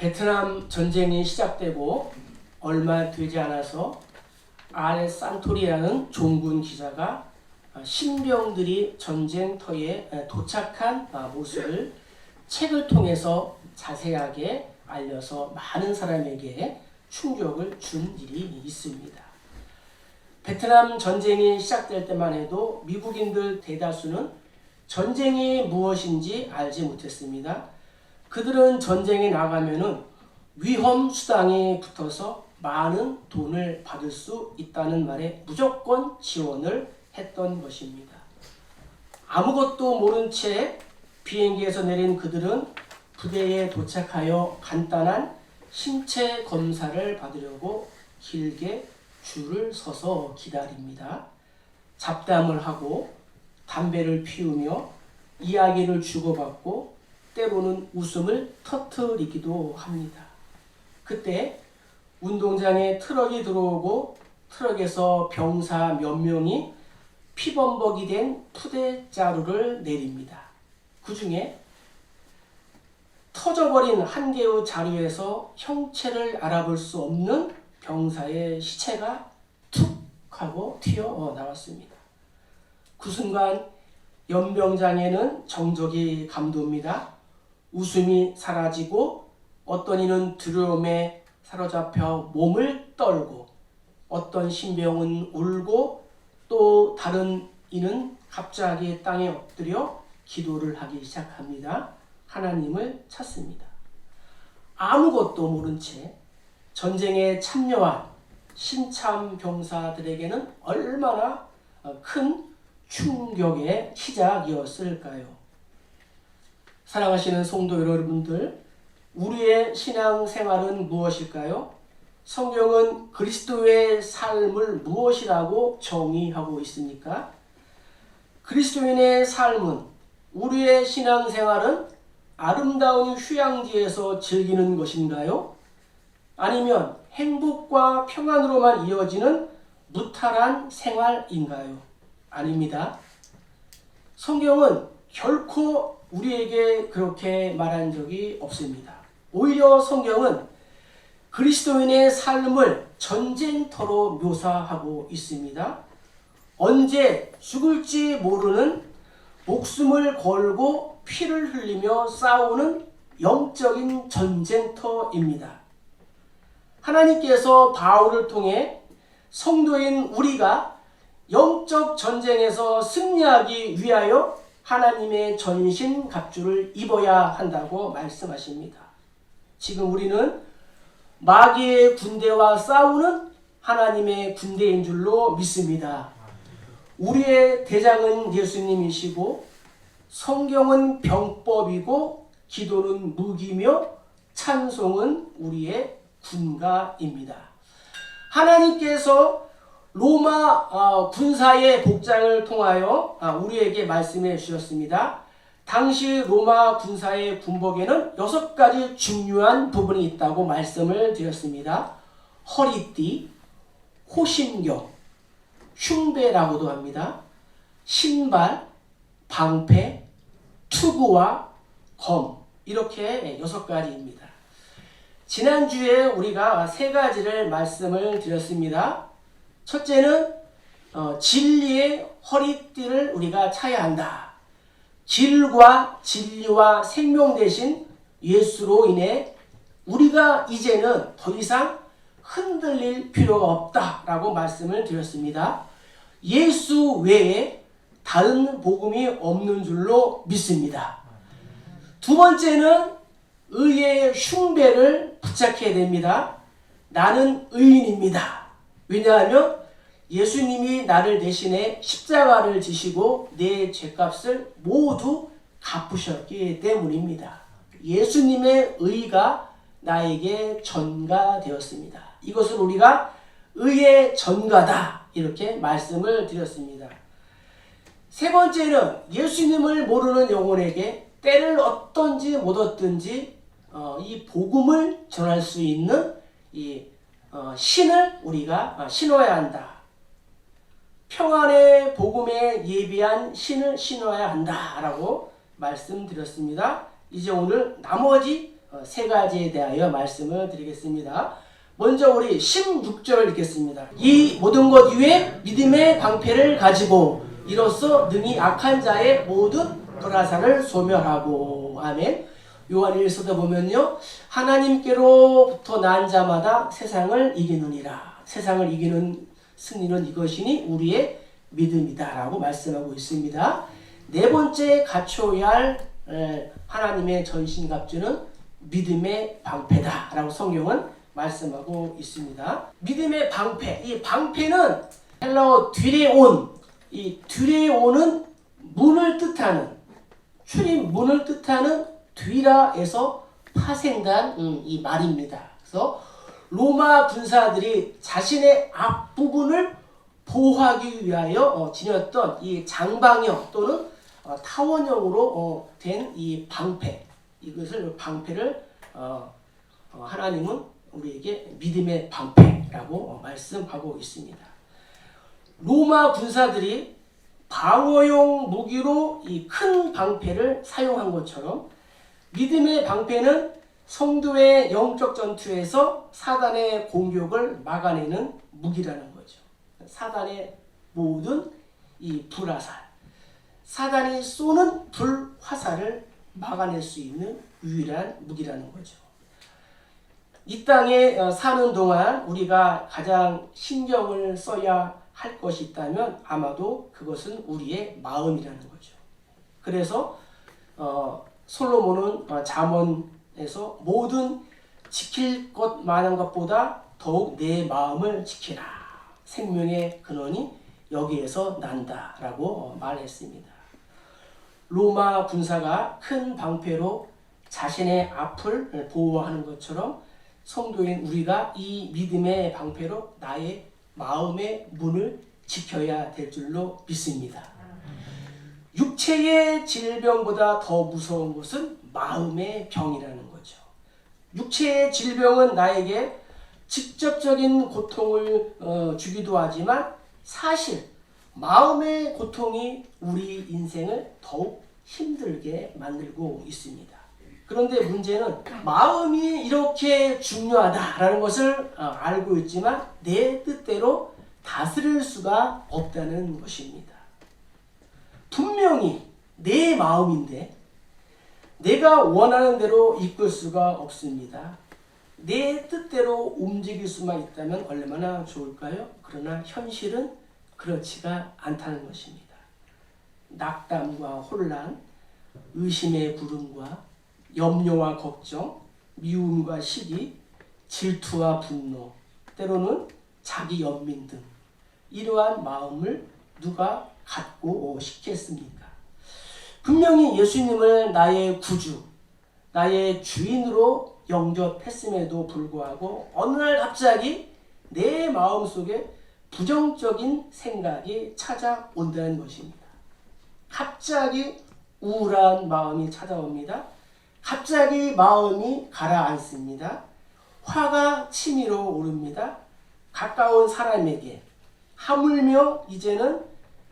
베트남 전쟁이 시작되고 얼마 되지 않아서 아레 산토리라는 종군 기자가 신병들이 전쟁터에 도착한 모습을 책을 통해서 자세하게 알려서 많은 사람에게 충격을 준 일이 있습니다. 베트남 전쟁이 시작될 때만 해도 미국인들 대다수는 전쟁이 무엇인지 알지 못했습니다. 그들은 전쟁에 나가면은 위험 수당이 붙어서 많은 돈을 받을 수 있다는 말에 무조건 지원을 했던 것입니다. 아무것도 모른 채 비행기에서 내린 그들은 부대에 도착하여 간단한 신체 검사를 받으려고 길게 줄을 서서 기다립니다. 잡담을 하고 담배를 피우며 이야기를 주고받고 때로는 웃음을 터뜨리기도 합니다. 그때 운동장에 트럭이 들어오고 트럭에서 병사 몇 명이 피범벅이 된 푸대자루를 내립니다. 그 중에 터져버린 한 개의 자루에서 형체를 알아볼 수 없는 병사의 시체가 툭 하고 튀어나왔습니다. 그 순간 연병장에는 정적이 감돕니다. 웃음이 사라지고 어떤 이는 두려움에 사로잡혀 몸을 떨고 어떤 신병은 울고 또 다른 이는 갑자기 땅에 엎드려 기도를 하기 시작합니다. 하나님을 찾습니다. 아무것도 모른 채 전쟁에 참여한 신참 병사들에게는 얼마나 큰 충격의 시작이었을까요? 사랑하시는 성도 여러분들, 우리의 신앙생활은 무엇일까요? 성경은 그리스도의 삶을 무엇이라고 정의하고 있습니까? 그리스도인의 삶은, 우리의 신앙생활은 아름다운 휴양지에서 즐기는 것인가요? 아니면 행복과 평안으로만 이어지는 무탈한 생활인가요? 아닙니다. 성경은 결코 우리에게 그렇게 말한 적이 없습니다. 오히려 성경은 그리스도인의 삶을 전쟁터로 묘사하고 있습니다. 언제 죽을지 모르는 목숨을 걸고 피를 흘리며 싸우는 영적인 전쟁터입니다. 하나님께서 바울을 통해 성도인 우리가 영적 전쟁에서 승리하기 위하여 하나님의 전신 갑주를 입어야 한다고 말씀하십니다. 지금 우리는 마귀의 군대와 싸우는 하나님의 군대인 줄로 믿습니다. 우리의 대장은 예수님이시고 성경은 병법이고 기도는 무기며 찬송은 우리의 군가입니다. 하나님께서 로마 군사의 복장을 통하여 우리에게 말씀해 주셨습니다. 당시 로마 군사의 군복에는 6가지 중요한 부분이 있다고 말씀을 드렸습니다. 허리띠, 호심경, 흉배라고도 합니다. 신발, 방패, 투구와 검, 이렇게 6가지입니다. 지난주에 우리가 3가지를 말씀을 드렸습니다. 첫째는 진리의 허리띠를 우리가 차야 한다. 길과 진리와 생명 되신 예수로 인해 우리가 이제는 더 이상 흔들릴 필요가 없다라고 말씀을 드렸습니다. 예수 외에 다른 복음이 없는 줄로 믿습니다. 두 번째는 의의 흉배를 붙잡게 됩니다. 나는 의인입니다. 왜냐하면 예수님이 나를 대신해 십자가를 지시고 내 죄값을 모두 갚으셨기 때문입니다. 예수님의 의가 나에게 전가되었습니다. 이것을 우리가 의의 전가다 이렇게 말씀을 드렸습니다. 세 번째는 예수님을 모르는 영혼에게 때를 얻든지 못 얻든지 이 복음을 전할 수 있는 이 신을 우리가 신어야 한다. 평안의 복음에 예비한 신을 신어야 한다라고 말씀드렸습니다. 이제 오늘 나머지 세 가지에 대하여 말씀을 드리겠습니다. 먼저 우리 16절을 읽겠습니다. 이 모든 것 위에 믿음의 방패를 가지고 이로써 능히 악한 자의 모든 불화살을 소멸하고. 아멘. 요한 1서도 보면요, 하나님께로부터 난 자마다 세상을 이기느니라. 세상을 이기는 승리는 이것이니 우리의 믿음이다 라고 말씀하고 있습니다. 네 번째 갖춰야 할 하나님의 전신갑주는 믿음의 방패다 라고 성경은 말씀하고 있습니다. 믿음의 방패, 이 방패는 헬라어 듀레온, 이 듀레온은 문을 뜻하는, 출입 문을 뜻하는 듀라에서 파생된 이 말입니다. 그래서 로마 군사들이 자신의 앞부분을 보호하기 위하여 지녔던 이 장방형 또는 타원형으로 된 이 방패, 이것을 방패를 하나님은 우리에게 믿음의 방패라고 말씀하고 있습니다. 로마 군사들이 방어용 무기로 이 큰 방패를 사용한 것처럼 믿음의 방패는 성도의 영적 전투에서 사단의 공격을 막아내는 무기라는 거죠. 사단의 모든 이 불화살, 사단이 쏘는 불화살을 막아낼 수 있는 유일한 무기라는 거죠. 이 땅에 사는 동안 우리가 가장 신경을 써야 할 것이 있다면 아마도 그것은 우리의 마음이라는 거죠. 그래서 솔로몬은 잠언에서 모든 지킬 것 많은 것보다 더욱 내 마음을 지키라. 생명의 근원이 여기에서 난다라고 말했습니다. 로마 군사가 큰 방패로 자신의 앞을 보호하는 것처럼 성도인 우리가 이 믿음의 방패로 나의 마음의 문을 지켜야 될 줄로 믿습니다. 육체의 질병보다 더 무서운 것은 마음의 병이라는 거죠. 육체의 질병은 나에게 직접적인 고통을 주기도 하지만 사실 마음의 고통이 우리 인생을 더욱 힘들게 만들고 있습니다. 그런데 문제는 마음이 이렇게 중요하다라는 것을 알고 있지만 내 뜻대로 다스릴 수가 없다는 것입니다. 분명히 내 마음인데 내가 원하는 대로 이끌 수가 없습니다. 내 뜻대로 움직일 수만 있다면 얼마나 좋을까요? 그러나 현실은 그렇지가 않다는 것입니다. 낙담과 혼란, 의심의 불응과 염려와 걱정, 미움과 시기, 질투와 분노, 때로는 자기 연민 등 이러한 마음을 누가 갖고 싶겠습니까? 분명히 예수님을 나의 구주, 나의 주인으로 영접했음에도 불구하고 어느 날 갑자기 내 마음속에 부정적인 생각이 찾아온다는 것입니다. 갑자기 우울한 마음이 찾아옵니다. 갑자기 마음이 가라앉습니다. 화가 치밀어 오릅니다. 가까운 사람에게, 하물며 이제는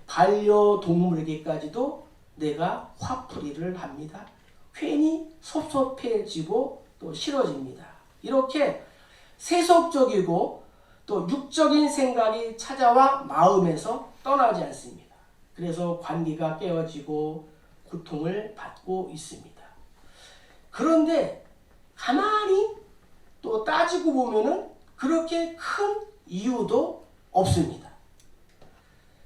반려동물에게까지도 내가 화풀이를 합니다. 괜히 섭섭해지고 또 싫어집니다. 이렇게 세속적이고 또 육적인 생각이 찾아와 마음에서 떠나지 않습니다. 그래서 관계가 깨어지고 고통을 받고 있습니다. 그런데 가만히 또 따지고 보면은 그렇게 큰 이유도 없습니다.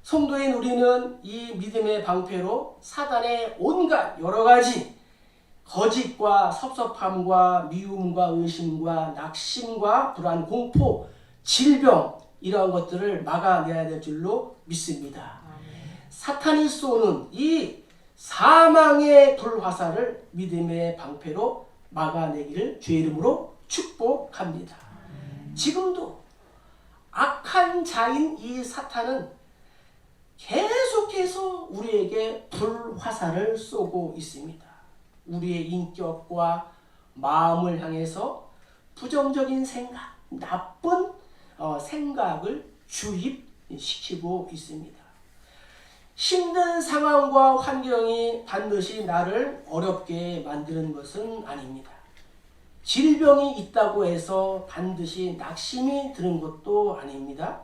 성도인 우리는 이 믿음의 방패로 사단의 온갖 여러 가지 거짓과 섭섭함과 미움과 의심과 낙심과 불안, 공포, 질병 이러한 것들을 막아내야 될 줄로 믿습니다. 사탄이 쏘는 이 사망의 불화살을 믿음의 방패로 막아내기를 주의 이름으로 축복합니다. 지금도 악한 자인 이 사탄은 계속해서 우리에게 불화살을 쏘고 있습니다. 우리의 인격과 마음을 향해서 부정적인 생각, 나쁜 생각을 주입시키고 있습니다. 힘든 상황과 환경이 반드시 나를 어렵게 만드는 것은 아닙니다. 질병이 있다고 해서 반드시 낙심이 드는 것도 아닙니다.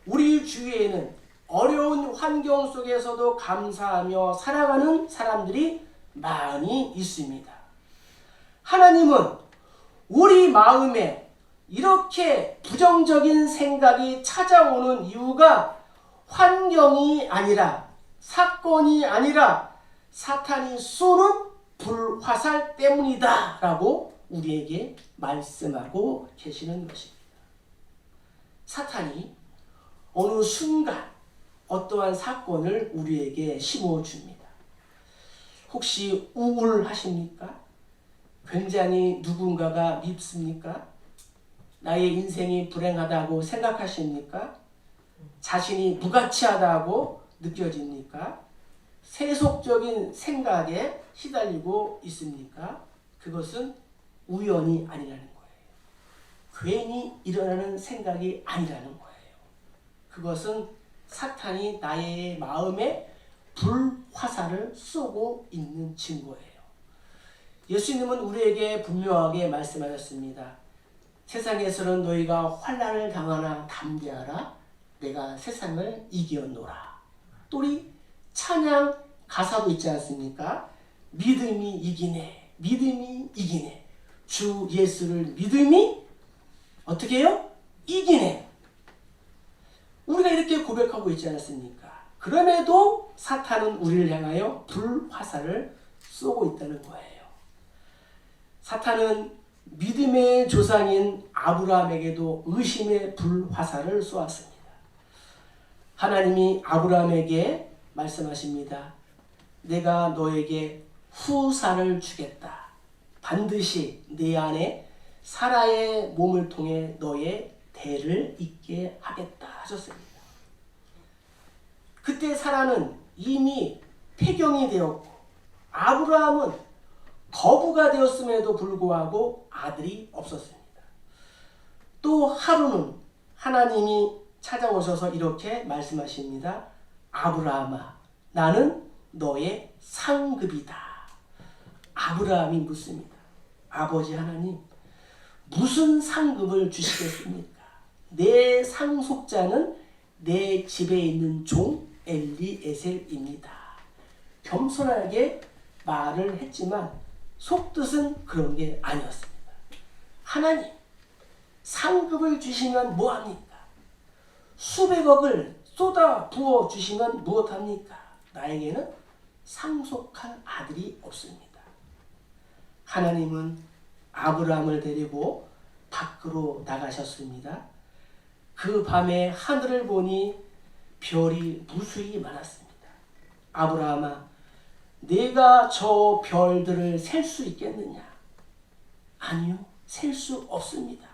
우리 주위에는 어려운 환경 속에서도 감사하며 살아가는 사람들이 많이 있습니다. 하나님은 우리 마음에 이렇게 부정적인 생각이 찾아오는 이유가 환경이 아니라, 사건이 아니라 사탄이 쏘는 불화살 때문이다 라고 우리에게 말씀하고 계시는 것입니다. 사탄이 어느 순간 어떠한 사건을 우리에게 심어줍니다. 혹시 우울하십니까? 굉장히 누군가가 밉습니까? 나의 인생이 불행하다고 생각하십니까? 자신이 무가치하다고 느껴집니까? 세속적인 생각에 시달리고 있습니까? 그것은 우연이 아니라는 거예요. 괜히 일어나는 생각이 아니라는 거예요. 그것은 사탄이 나의 마음에 불화살을 쏘고 있는 증거예요. 예수님은 우리에게 분명하게 말씀하셨습니다. 세상에서는 너희가 환난을 당하나 담대하라. 내가 세상을 이겼노라. 또 우리 찬양 가사도 있지 않습니까? 믿음이 이기네. 믿음이 이기네. 주 예수를 믿음이 어떻게 해요? 이기네. 우리가 이렇게 고백하고 있지 않습니까? 그럼에도 사탄은 우리를 향하여 불화살을 쏘고 있다는 거예요. 사탄은 믿음의 조상인 아브라함에게도 의심의 불화살을 쏘았습니다. 하나님이 아브라함에게 말씀하십니다. 내가 너에게 후사를 주겠다. 반드시 내 안에 사라의 몸을 통해 너의 대를 잇게 하겠다 하셨습니다. 그때 사라는 이미 폐경이 되었고 아브라함은 거부가 되었음에도 불구하고 아들이 없었습니다. 또 하루는 하나님이 찾아오셔서 이렇게 말씀하십니다. 아브라함아, 나는 너의 상급이다. 아브라함이 묻습니다. 아버지 하나님, 무슨 상급을 주시겠습니까? 내 상속자는 내 집에 있는 종 엘리에셀입니다. 겸손하게 말을 했지만 속뜻은 그런 게 아니었습니다. 하나님, 상급을 주시면 뭐합니까? 수백억을 쏟아 부어 주시면 무엇합니까? 나에게는 상속할 아들이 없습니다. 하나님은 아브라함을 데리고 밖으로 나가셨습니다. 그 밤에 하늘을 보니 별이 무수히 많았습니다. 아브라함아, 내가 저 별들을 셀 수 있겠느냐? 아니요, 셀 수 없습니다.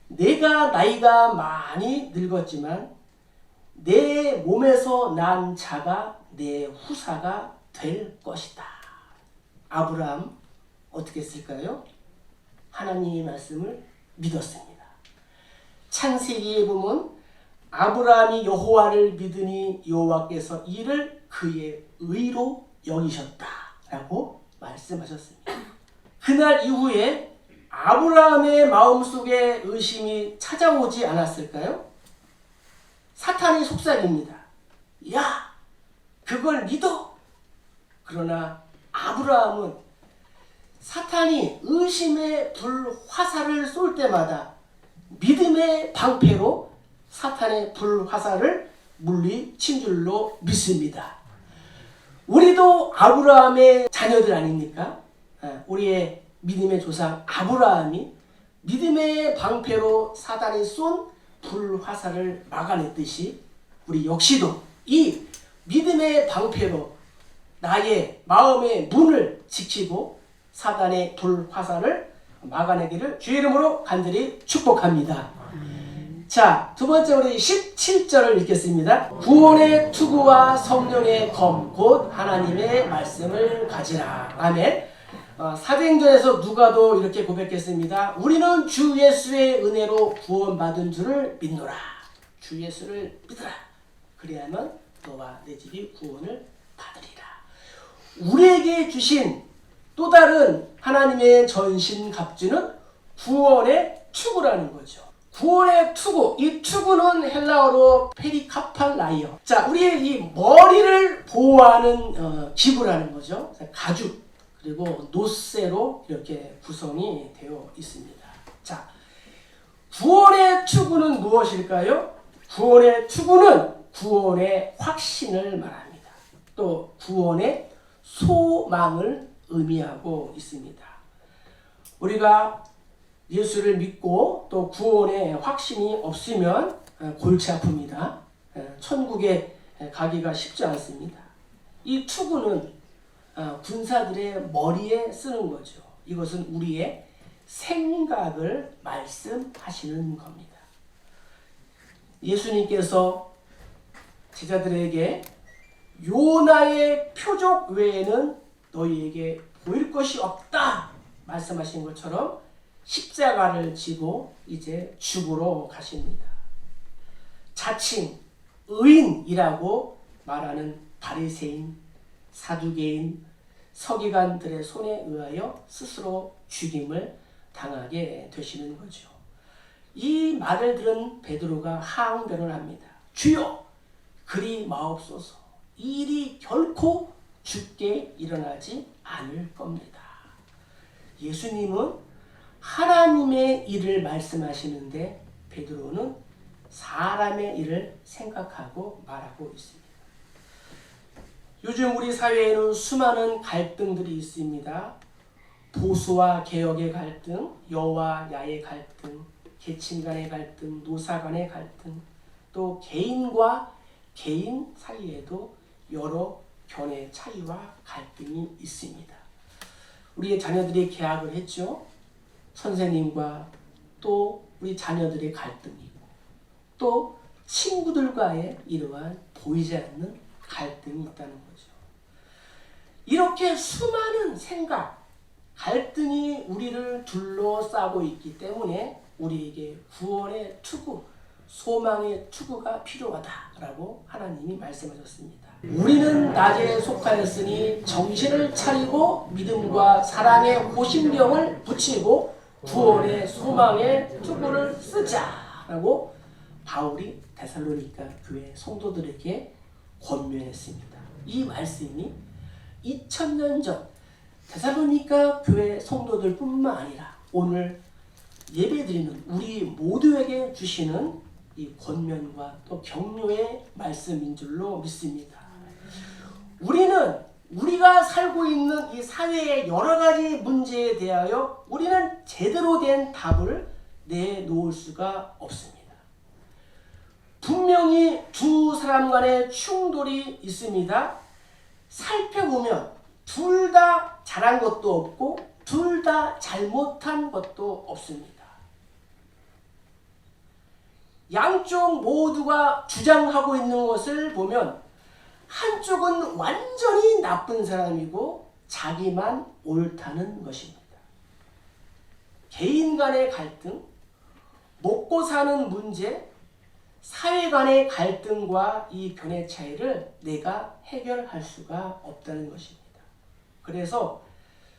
내가 나이가 많이 늙었지만 내 몸에서 난 자가 내 후사가 될 것이다. 아브라함 어떻게 했을까요? 하나님의 말씀을 믿었습니다. 창세기에 보면 아브라함이 여호와를 믿으니 여호와께서 이를 그의 의로 여기셨다라고 말씀하셨습니다. 그날 이후에 아브라함의 마음속에 의심이 찾아오지 않았을까요? 사탄이 속삭입니다. 야, 그걸 믿어? 그러나 아브라함은 사탄이 의심의 불화살을 쏠 때마다 믿음의 방패로 사탄의 불화살을 물리친 줄로 믿습니다. 우리도 아브라함의 자녀들 아닙니까? 우리의 믿음의 조상 아브라함이 믿음의 방패로 사탄이 쏜 불화살을 막아냈듯이 우리 역시도 이 믿음의 방패로 나의 마음의 문을 지키고 사탄의 불화살을 막아내기를 주의 이름으로 간절히 축복합니다. 자, 두 번째 우리 17절을 읽겠습니다. 구원의 투구와 성령의 검 곧 하나님의 말씀을 가지라. 아멘. 사도행전에서 누가도 이렇게 고백했습니다. 우리는 주 예수의 은혜로 구원받은 줄을 믿노라. 주 예수를 믿으라. 그리하면 너와 내 집이 구원을 받으리라. 우리에게 주신 또 다른 하나님의 전신갑주는 구원의 투구라는 거죠. 구원의 투구, 이 투구는 헬라어로 페리카팔라이어. 자, 우리의 이 머리를 보호하는 기구라는 거죠. 가죽 그리고 노쇠로 이렇게 구성이 되어 있습니다. 자, 구원의 투구는 무엇일까요? 구원의 투구는 구원의 확신을 말합니다. 또 구원의 소망을 의미하고 있습니다. 우리가 예수를 믿고 또 구원의 확신이 없으면 골치 아픕니다. 천국에 가기가 쉽지 않습니다. 이 투구는 군사들의 머리에 쓰는 거죠. 이것은 우리의 생각을 말씀하시는 겁니다. 예수님께서 제자들에게 요나의 표적 외에는 너희에게 보일 것이 없다 말씀하신 것처럼 십자가를 지고 이제 죽으러 가십니다. 자칭 의인이라고 말하는 바리새인, 사두개인, 서기관들의 손에 의하여 스스로 죽임을 당하게 되시는 거죠. 이 말을 들은 베드로가 항변을 합니다. 주여, 그리 마옵소서. 이 일이 결코 죽게 일어나지 않을 겁니다. 예수님은 하나님의 일을 말씀하시는데 베드로는 사람의 일을 생각하고 말하고 있습니다. 요즘 우리 사회에는 수많은 갈등들이 있습니다. 보수와 개혁의 갈등, 여와 야의 갈등, 계층 간의 갈등, 노사 간의 갈등, 또 개인과 개인 사이에도 여러 견해 차이와 갈등이 있습니다. 우리의 자녀들이 계약을 했죠. 선생님과 또 우리 자녀들의 갈등이고 또 친구들과의 이러한 보이지 않는 갈등이 있다는 거죠. 이렇게 수많은 생각, 갈등이 우리를 둘러싸고 있기 때문에 우리에게 구원의 투구, 소망의 투구가 필요하다라고 하나님이 말씀하셨습니다. 우리는 낮에 속하였으니 정신을 차리고 믿음과 사랑의 호심병을 붙이고 구원의 소망의 투구를 쓰자라고 바울이 데살로니가 교회 성도들에게 권면했습니다. 이 말씀이 2000년 전 데살로니가 교회 성도들 뿐만 아니라 오늘 예배드리는 우리 모두에게 주시는 이 권면과 또 격려의 말씀인 줄로 믿습니다. 우리가 살고 있는 이 사회의 여러 가지 문제에 대하여 우리는 제대로 된 답을 내놓을 수가 없습니다. 분명히 두 사람 간의 충돌이 있습니다. 살펴보면 둘 다 잘한 것도 없고 둘 다 잘못한 것도 없습니다. 양쪽 모두가 주장하고 있는 것을 보면 한쪽은 완전히 나쁜 사람이고 자기만 옳다는 것입니다. 개인 간의 갈등, 먹고 사는 문제, 사회 간의 갈등과 이 견해 차이를 내가 해결할 수가 없다는 것입니다. 그래서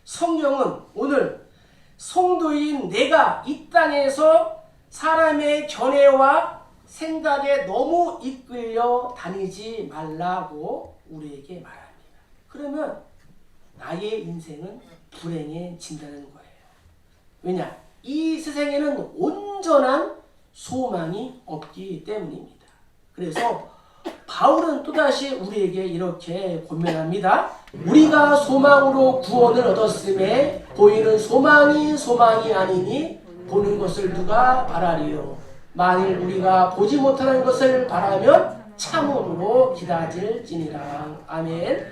성경은 오늘 성도인 내가 이 땅에서 사람의 견해와 생각에 너무 이끌려 다니지 말라고 우리에게 말합니다. 그러면 나의 인생은 불행해진다는 거예요. 왜냐? 이 세상에는 온전한 소망이 없기 때문입니다. 그래서 바울은 또다시 우리에게 이렇게 권면합니다. 우리가 소망으로 구원을 얻었음에 보이는 소망이 아니니 보는 것을 누가 바라리요. 만일 우리가 보지 못하는 것을 바라면 참음으로 기다릴지니라. 아멘.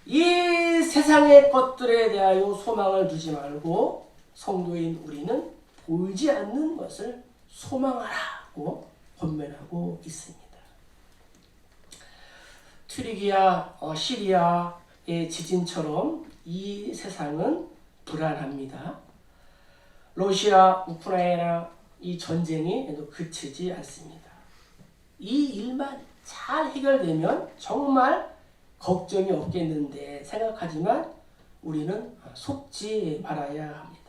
이 세상의 것들에 대하여 소망을 두지 말고 성도인 우리는 보이지 않는 것을 소망하라고 권면하고 있습니다. 튀르기야, 시리아의 지진처럼 이 세상은 불안합니다. 러시아, 우크라이나 이 전쟁이 그치지 않습니다. 이 일만 잘 해결되면 정말 걱정이 없겠는데 생각하지만 우리는 속지 말아야 합니다.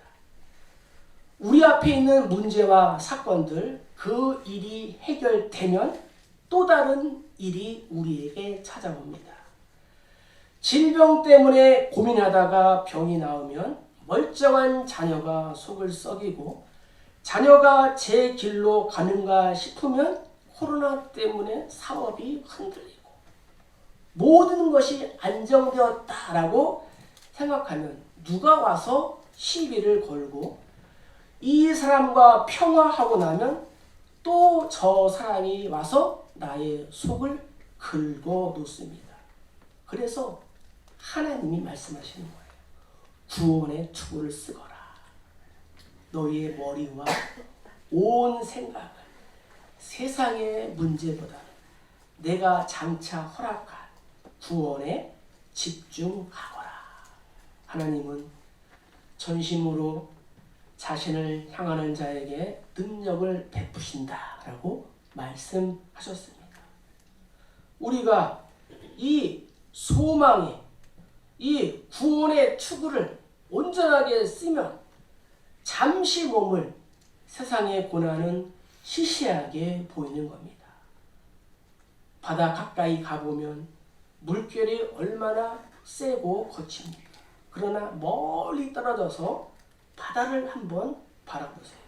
우리 앞에 있는 문제와 사건들, 그 일이 해결되면 또 다른 일이 우리에게 찾아옵니다. 질병 때문에 고민하다가 병이 나오면 멀쩡한 자녀가 속을 썩이고, 자녀가 제 길로 가는가 싶으면 코로나 때문에 사업이 흔들리고, 모든 것이 안정되었다라고 생각하면 누가 와서 시비를 걸고, 이 사람과 평화하고 나면 또 저 사람이 와서 나의 속을 긁어 놓습니다. 그래서 하나님이 말씀하시는 거예요. 구원의 투구를 쓰거라. 너희의 머리와 온 생각을 세상의 문제보다 내가 장차 허락한 구원에 집중하거라. 하나님은 전심으로 자신을 향하는 자에게 능력을 베푸신다라고 말씀하셨습니다. 우리가 이 소망의, 이 구원의 투구를 온전하게 쓰면 잠시 몸을 세상의 고난은 시시하게 보이는 겁니다. 바다 가까이 가보면 물결이 얼마나 세고 거칩니까? 그러나 멀리 떨어져서 바다를 한번 바라보세요.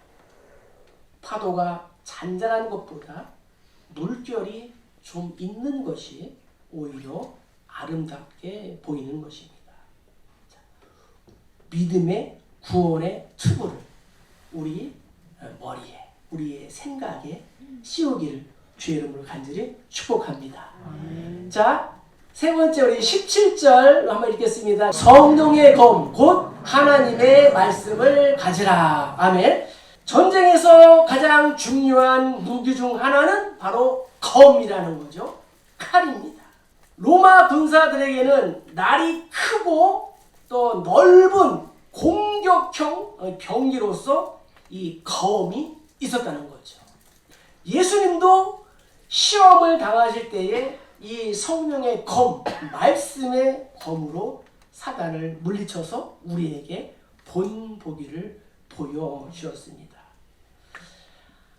파도가 잔잔한 것보다 물결이 좀 있는 것이 오히려 아름답게 보이는 것입니다. 자, 믿음의 구원의 투구를 우리 머리에, 우리의 생각에 씌우기를 주의 이름으로 간절히 축복합니다. 자, 세 번째 우리 17절 한번 읽겠습니다. 성령의 검, 곧 하나님의 말씀을 가지라. 아멘. 전쟁에서 가장 중요한 무기 중 하나는 바로 검이라는 거죠. 칼입니다. 로마 군사들에게는 날이 크고 또 넓은 공격형 병기로서 이 검이 있었다는 거죠. 예수님도 시험을 당하실 때에 이 성령의 검, 말씀의 검으로 사단을 물리쳐서 우리에게 본보기를 보여주었습니다.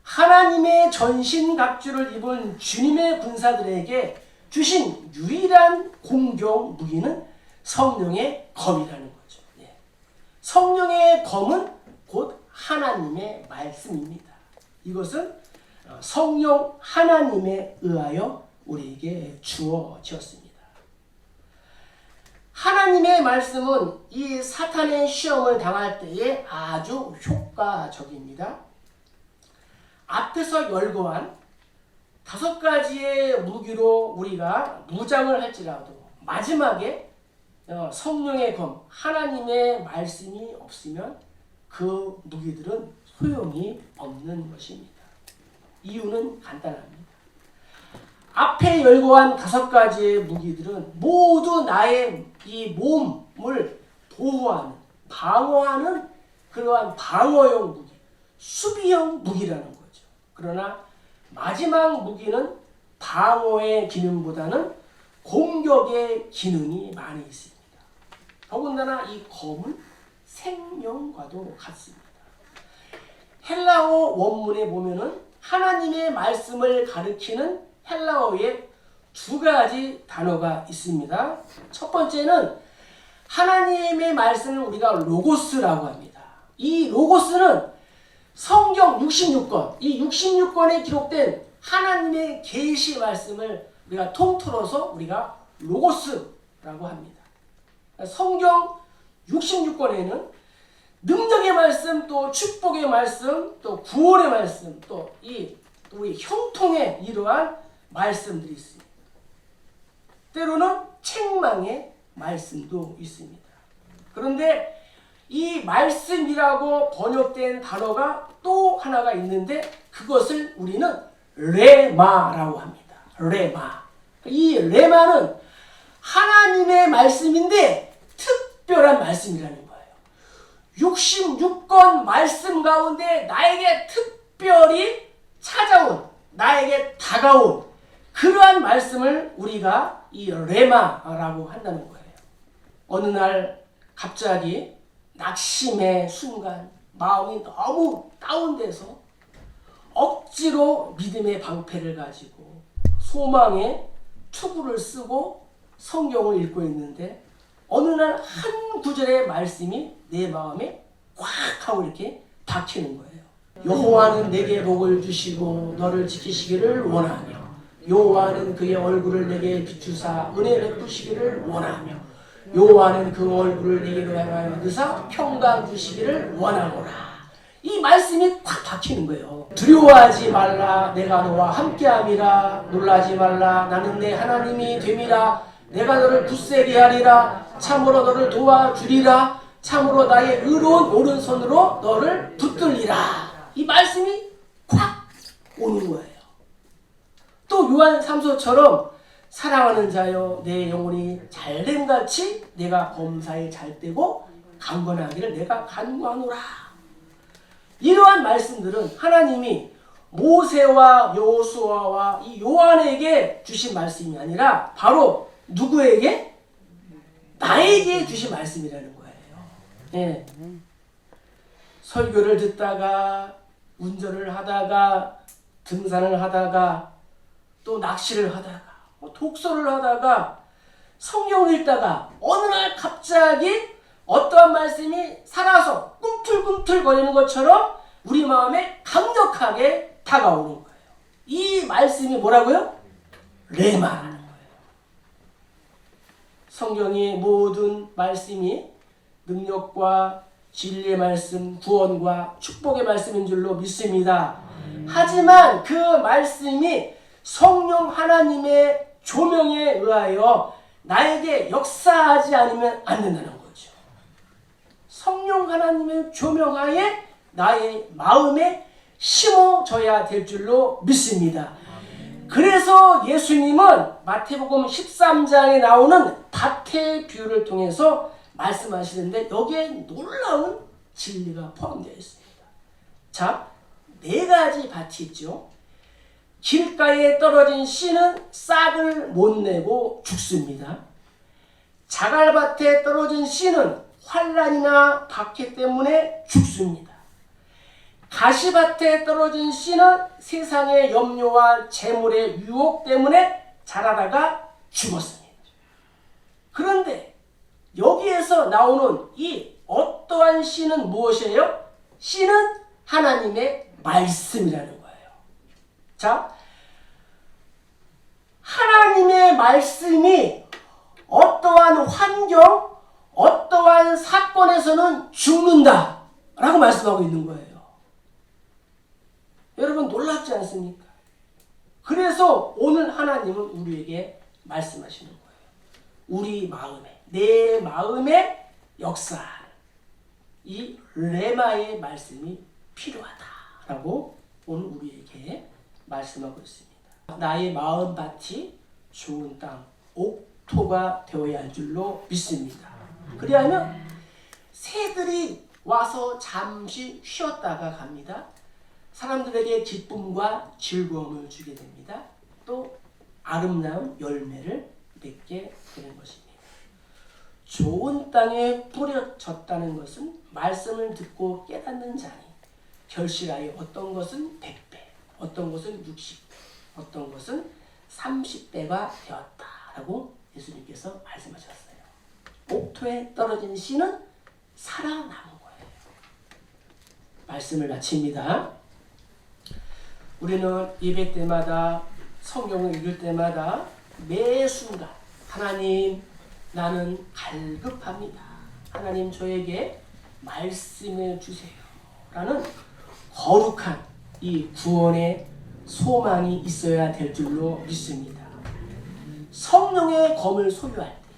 하나님의 전신갑주를 입은 주님의 군사들에게 주신 유일한 공격 무기는 성령의 검이라는 거죠. 성령의 검은 곧 하나님의 말씀입니다. 이것은 성령 하나님에 의하여 우리에게 주어졌습니다. 하나님의 말씀은 이 사탄의 시험을 당할 때에 아주 효과적입니다. 앞에서 열거한 5가지의 무기로 우리가 무장을 할지라도 마지막에 성령의 검, 하나님의 말씀이 없으면 그 무기들은 소용이 없는 것입니다. 이유는 간단합니다. 앞에 열거한 5가지의 무기들은 모두 나의 이 몸을 보호하는, 방어하는 그러한 방어용 무기, 수비형 무기라는 거죠. 그러나 마지막 무기는 방어의 기능보다는 공격의 기능이 많이 있습니다. 더군다나 이 검은 생명과도 같습니다. 헬라어 원문에 보면은 하나님의 말씀을 가리키는 헬라어에 2가지 단어가 있습니다. 첫 번째는 하나님의 말씀을 우리가 로고스라고 합니다. 이 로고스는 성경 66권, 이 66권에 기록된 하나님의 계시 말씀을 우리가 통틀어서 우리가 로고스라고 합니다. 성경 66권에는 능력의 말씀, 또 축복의 말씀, 또 구원의 말씀, 또 우리 형통의 이러한 말씀들이 있습니다. 때로는 책망의 말씀도 있습니다. 그런데 이 말씀이라고 번역된 단어가 또 하나가 있는데 그것을 우리는 레마라고 합니다. 레마. 이 레마는 하나님의 말씀인데 특별한 말씀이라는 거예요. 66권 말씀 가운데 나에게 특별히 찾아온, 나에게 다가온 그러한 말씀을 우리가 이 레마라고 한다는 거예요. 어느 날 갑자기 낙심의 순간 마음이 너무 다운돼서 억지로 믿음의 방패를 가지고 소망의 투구를 쓰고 성경을 읽고 있는데 어느 날 한 구절의 말씀이 내 마음에 꽉 하고 이렇게 박히는 거예요. 여호와는 내게 복을 주시고 너를 지키시기를 원하며 여호와는 그의 얼굴을 내게 비추사 은혜 베푸시기를 원하며 여호와는 그 얼굴을 내게 향하여 드사 평강 주시기를 원하노라. 이 말씀이 꽉 박히는 거예요. 두려워하지 말라 내가 너와 함께함이라. 놀라지 말라 나는 내 하나님이 됨이라. 내가 너를 굳세게 하리라. 참으로 너를 도와주리라. 참으로 나의 의로운 오른손으로 너를 붙들리라. 이 말씀이 꽉 오는 거예요. 또 요한 3서처럼 사랑하는 자여 내 영혼이 잘됨같이 내가 범사에 잘되고 강건하기를 내가 간구하노라. 이러한 말씀들은 하나님이 모세와 여호수아와 이 요한에게 주신 말씀이 아니라 바로 누구에게? 나에게 주신 말씀이라는 거예요. 예. 설교를 듣다가 운전을 하다가 등산을 하다가 또 낚시를 하다가 독서를 하다가 성경을 읽다가 어느 날 갑자기 어떠한 말씀이 살아서 꿈틀꿈틀거리는 것처럼 우리 마음에 강력하게 다가오는 거예요. 이 말씀이 뭐라고요? 레마라는 거예요. 성경의 모든 말씀이 능력과 진리의 말씀, 구원과 축복의 말씀인 줄로 믿습니다. 하지만 그 말씀이 성령 하나님의 조명에 의하여 나에게 역사하지 않으면 안 된다는 거죠. 성령 하나님의 조명하에 나의 마음에 심어져야 될 줄로 믿습니다. 그래서 예수님은 마태복음 13장에 나오는 밭의 비유를 통해서 말씀하시는데 여기에 놀라운 진리가 포함되어 있습니다. 자, 4가지 밭이 있죠. 길가에 떨어진 씨는 싹을 못 내고 죽습니다. 자갈밭에 떨어진 씨는 환난이나 박해 때문에 죽습니다. 가시밭에 떨어진 씨는 세상의 염려와 재물의 유혹 때문에 자라다가 죽었습니다. 그런데 여기에서 나오는 이 어떠한 씨는 무엇이에요? 씨는 하나님의 말씀이라는 거예요. 자, 하나님의 말씀이 어떠한 환경, 어떠한 사건에서는 죽는다 라고 말씀하고 있는 거예요. 여러분 놀랍지 않습니까? 그래서 오늘 하나님은 우리에게 말씀하시는 거예요. 우리 마음에, 내 마음에 역사하는 이 레마의 말씀이 필요하다라고 오늘 우리에게 말씀하고 있습니다. 나의 마음밭이 좋은 땅, 옥토가 되어야 할 줄로 믿습니다. 그리하면 새들이 와서 잠시 쉬었다가 갑니다. 사람들에게 기쁨과 즐거움을 주게 됩니다. 또 아름다운 열매를 맺게 되는 것입니다. 좋은 땅에 뿌려졌다는 것은 말씀을 듣고 깨닫는 자니 결실하여 어떤 것은 100배, 어떤 것은 60배, 어떤 것은 30배가 되었다라고 예수님께서 말씀하셨어요. 옥토에 떨어진 씨는 살아남은 거예요. 말씀을 마칩니다. 우리는 예배 때마다 성경을 읽을 때마다 매 순간 하나님 나는 갈급합니다. 하나님 저에게 말씀을 주세요. 라는 거룩한 이 구원의 소망이 있어야 될 줄로 믿습니다. 성령의 검을 소유할 때,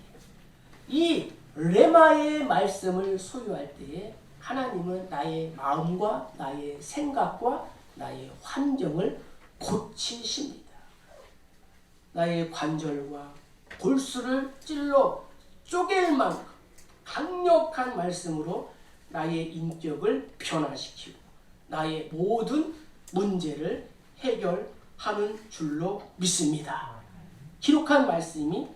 이 레마의 말씀을 소유할 때에 하나님은 나의 마음과 나의 생각과 나의 환경을 고치십니다. 나의 관절과 골수를 찔러 쪼갤 만큼 강력한 말씀으로 나의 인격을 변화시키고 나의 모든 문제를 해결하는 줄로 믿습니다. 기록한 말씀이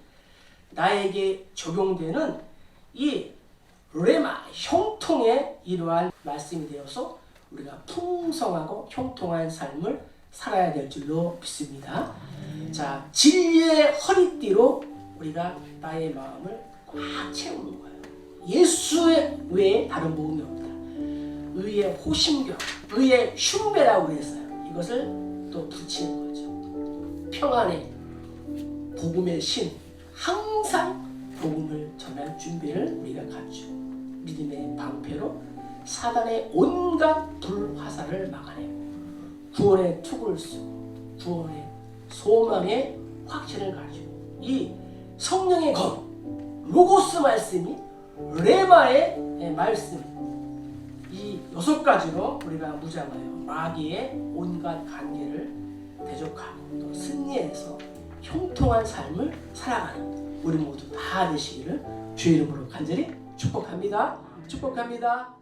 나에게 적용되는 이 레마 형통의 이러한 말씀이 되어서 우리가 풍성하고 형통한 삶을 살아야 될 줄로 믿습니다. 자, 진리의 허리띠로 우리가 나의 마음을 꽉 채우는 거예요. 예수의 외에 다른 복음이 없다. 의의 호심경, 의의 흉배라고 그랬어요. 이것을 또 붙이는 거죠. 평안의 복음의 신, 항상 복음을 전할 준비를 우리가 갖추고 믿음의 방패로 사단의 온갖 불화살을 막아내고 구원의 투구를 쓰고 구원의 소망의 확신을 가지고 이 성령의 검, 로고스 말씀이 레마의 말씀, 이 6가지로 우리가 무장하여 마귀의 온갖 관계를 대적하고 또 승리해서 형통한 삶을 살아가는 우리 모두 다 되시기를 주의 이름으로 간절히 축복합니다. 축복합니다.